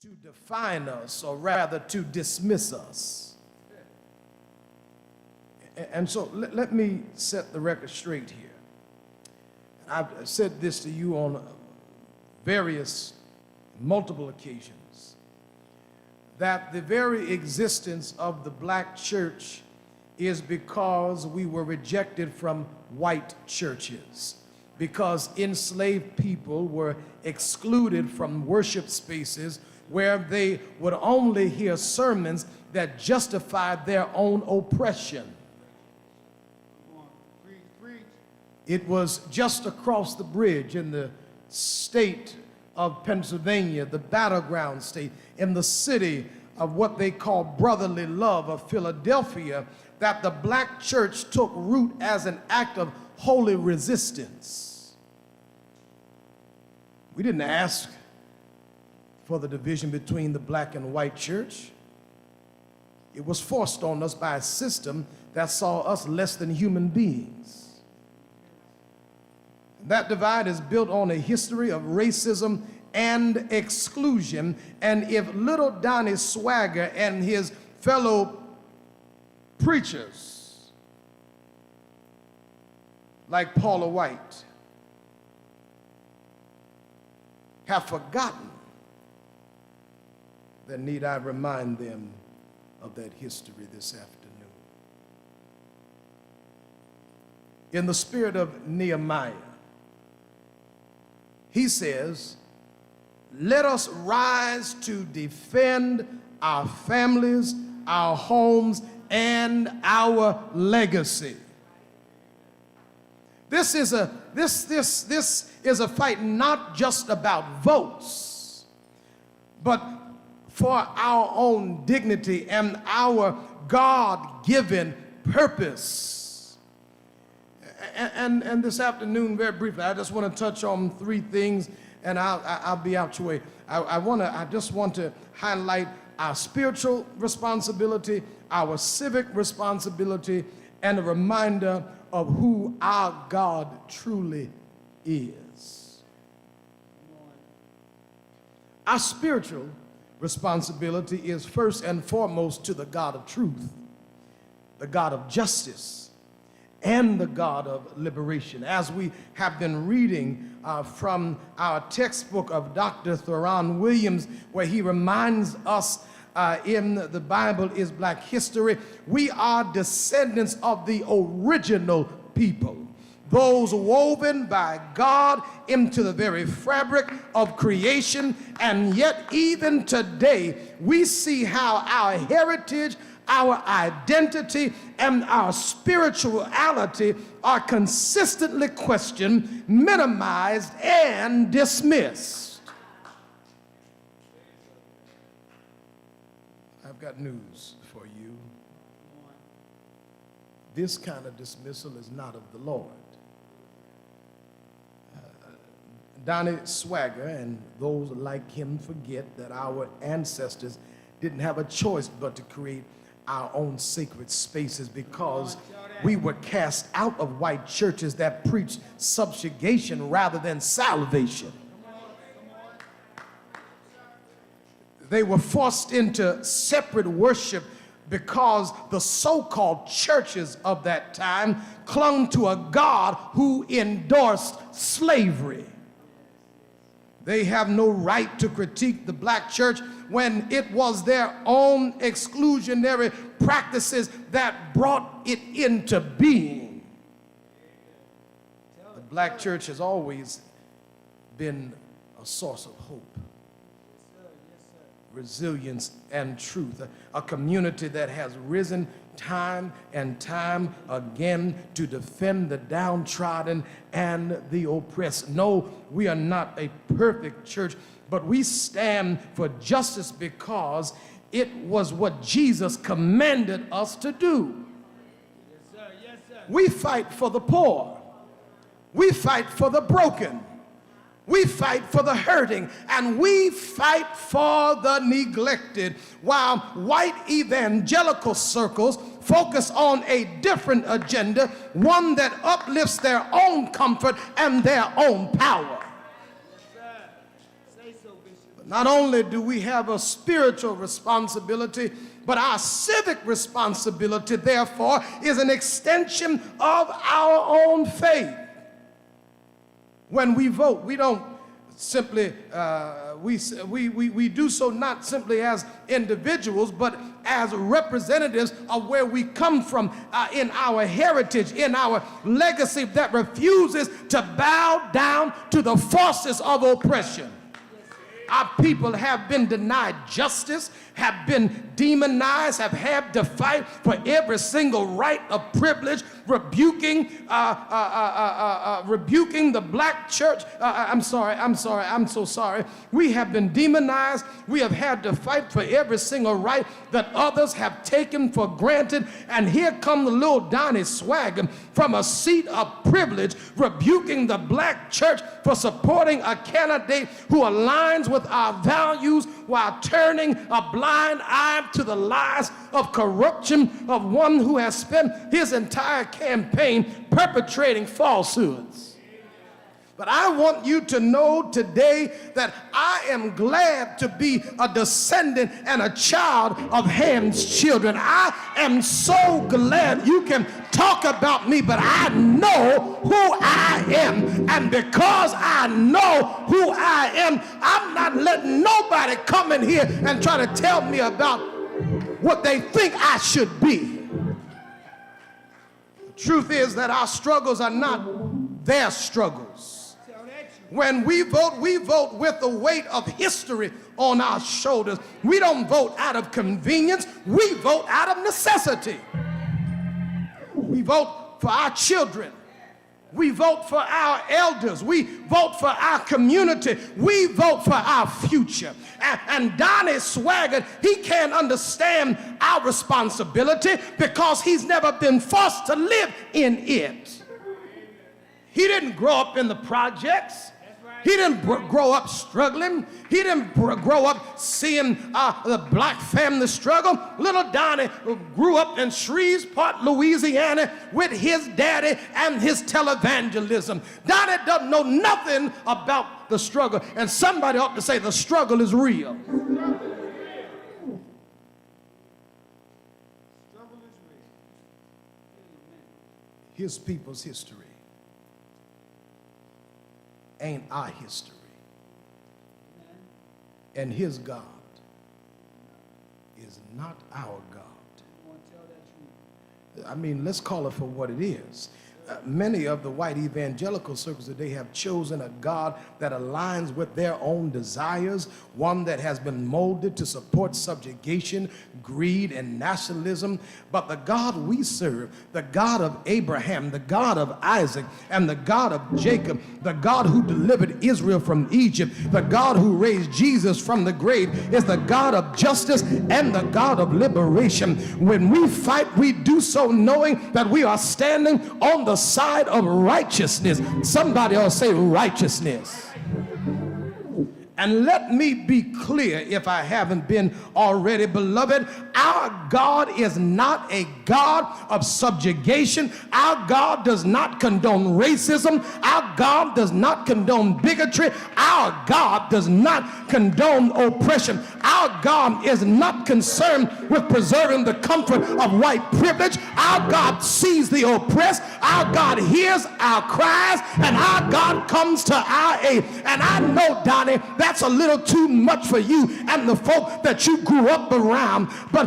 to define us, or rather to dismiss us. And so let me set the record straight here. I've said this to you on multiple occasions, that the very existence of the black church is because we were rejected from white churches, because enslaved people were excluded from worship spaces where they would only hear sermons that justified their own oppression. It was just across the bridge in the state of Pennsylvania, the battleground state, in the city of what they call brotherly love of Philadelphia, that the black church took root as an act of holy resistance. We didn't ask for the division between the black and white church. It was forced on us by a system that saw us less than human beings. That divide is built on a history of racism and exclusion. And if little Donnie Swagger and his fellow preachers, like Paula White, have forgotten, then need I remind them of that history this afternoon. In the spirit of Nehemiah, he says, let us rise to defend our families, our homes, and our legacy. This is a fight not just about votes, but for our own dignity and our God-given purpose. And this afternoon, very briefly, I just want to touch on three things, and I'll be out your way. I just want to highlight our spiritual responsibility, our civic responsibility, and a reminder of who our God truly is. Our spiritual responsibility is first and foremost to the God of truth, the God of justice, and the God of liberation. As we have been reading from our textbook of Dr. Theron Williams, where he reminds us in the Bible is Black history, we are descendants of the original people, those woven by God into the very fabric of creation. And yet even today, we see how our heritage, our identity, and our spirituality are consistently questioned, minimized, and dismissed. I've got news for you. This kind of dismissal is not of the Lord. Donnie Swagger and those like him forget that our ancestors didn't have a choice but to create our own sacred spaces, because we were cast out of white churches that preached subjugation rather than salvation. They were forced into separate worship because the so-called churches of that time clung to a God who endorsed slavery. They have no right to critique the black church when it was their own exclusionary practices that brought it into being. The black church has always been a source of hope, resilience, and truth, a community that has risen time and time again to defend the downtrodden and the oppressed. No, we are not a perfect church, but we stand for justice because it was what Jesus commanded us to do. Yes, sir. Yes, sir. We fight for the poor. We fight for the broken. We fight for the hurting, and we fight for the neglected, while white evangelical circles focus on a different agenda, one that uplifts their own comfort and their own power. Yes, sir. Say so, Bishop. Not only do we have a spiritual responsibility, but our civic responsibility, therefore, is an extension of our own faith. When we vote, we don't simply, we do so not simply as individuals, but as representatives of where we come from, in our heritage, in our legacy that refuses to bow down to the forces of oppression. Our people have been denied justice, have been demonized, have had to fight for every single right of privilege, rebuking the black church. I'm so sorry. We have been demonized. We have had to fight for every single right that others have taken for granted. And here comes the little Donnie Swaggart from a seat of privilege, rebuking the black church for supporting a candidate who aligns with our values while turning a blind eye to the lies of corruption of one who has spent his entire campaign perpetrating falsehoods. But I want you to know today that I am glad to be a descendant and a child of Ham's children. I am so glad. You can talk about me, but I know who I am. And because I know who I am, I'm not letting nobody come in here and try to tell me about what they think I should be. The truth is that our struggles are not their struggles. When we vote with the weight of history on our shoulders. We don't vote out of convenience. We vote out of necessity. We vote for our children. We vote for our elders. We vote for our community. We vote for our future. And Donnie Swaggart, he can't understand our responsibility because he's never been forced to live in it. He didn't grow up in the projects. He didn't grow up struggling. He didn't grow up seeing the black family struggle. Little Donnie grew up in Shreveport, Louisiana with his daddy and his televangelism. Donnie doesn't know nothing about the struggle. And somebody ought to say the struggle is real. His people's history ain't our history. And his God is not our God. I mean, let's call it for what it is. Many of the white evangelical circles today have chosen a God that aligns with their own desires, one that has been molded to support subjugation, greed, and nationalism. But the God we serve, the God of Abraham, the God of Isaac, and the God of Jacob, the God who delivered Israel from Egypt, the God who raised Jesus from the grave, is the God of justice and the God of liberation. When we fight, we do so knowing that we are standing on the side of righteousness. Somebody else say righteousness. And let me be clear, if I haven't been already, beloved, our God is not a God of subjugation. Our God does not condone racism. Our God does not condone bigotry. Our God does not condone oppression. Our God is not concerned with preserving the comfort of white privilege. Our God sees the oppressed. Our God hears our cries, and our God comes to our aid. And I know, Donnie, that's a little too much for you and the folk that you grew up around. But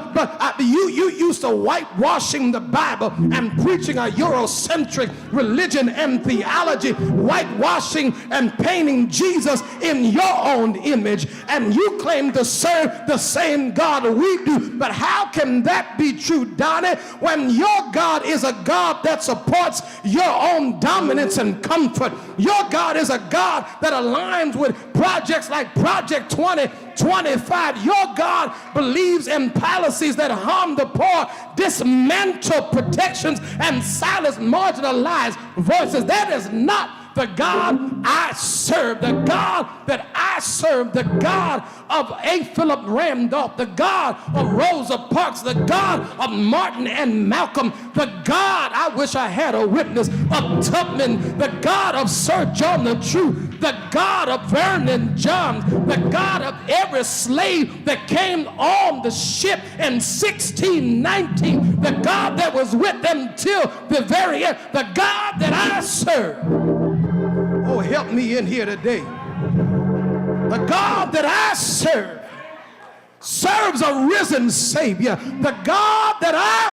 you used to whitewashing the Bible and preaching a Eurocentric religion and theology, whitewashing and painting Jesus in your own image. And you claim to serve the same God we do. But how can that be true, Donnie, when your God is a God that supports your own dominance and comfort? Your God is a God that aligns with projects like Project 2025. Your God believes in policies that harm the poor, dismantle protections, and silence marginalized voices. That is not the God I serve, the God that I serve, the God of A. Philip Randolph, the God of Rosa Parks, the God of Martin and Malcolm, the God, I wish I had a witness, of Tubman, the God of Sir John the True, the God of Vernon John, the God of every slave that came on the ship in 1619, the God that was with them till the very end, the God that I serve. Oh, help me in here today. The God that I serve serves a risen Savior. The God that I